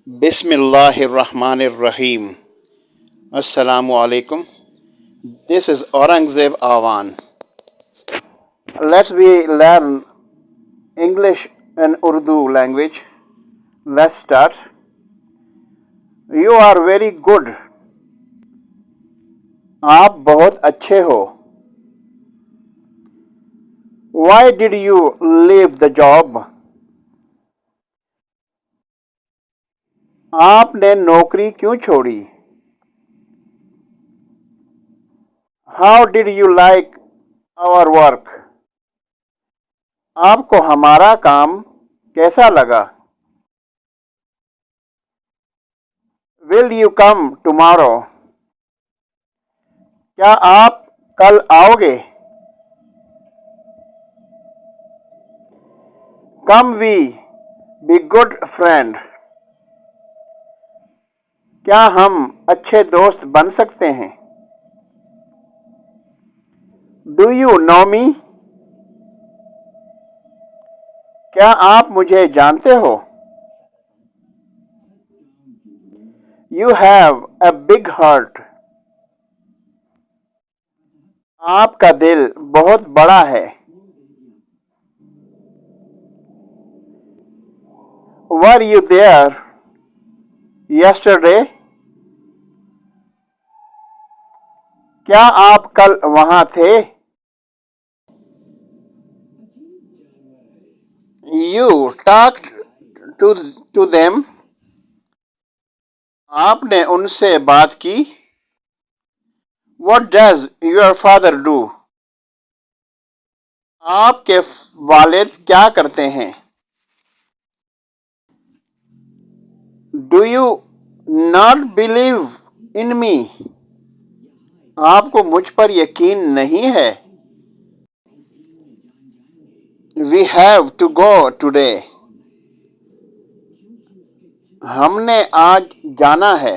Bismillahirrahmanirrahim. Assalamu alaikum. This is Aurangzeb Awan. Let's we learn English and Urdu language. Let's start. You are very good. आप बहुत अच्छे हो. Why did you leave the job? आपने नौकरी क्यों छोड़ी? How did you like our work? आपको हमारा काम कैसा लगा? Will you come tomorrow? क्या आप कल आओगे? Come we be good friend. क्या हम अच्छे दोस्त बन सकते हैं? Do you know me? क्या आप मुझे जानते हो? You have a big heart. आपका दिल बहुत बड़ा है. Were you there yesterday? क्या आप कल वहां थे? You talked to them. आपने उनसे बात की. What does your father do? आपके वालिद क्या करते हैं? Do you not believe in me? आपको मुझ पर यकीन नहीं है. We have to go today. हमने आज जाना है.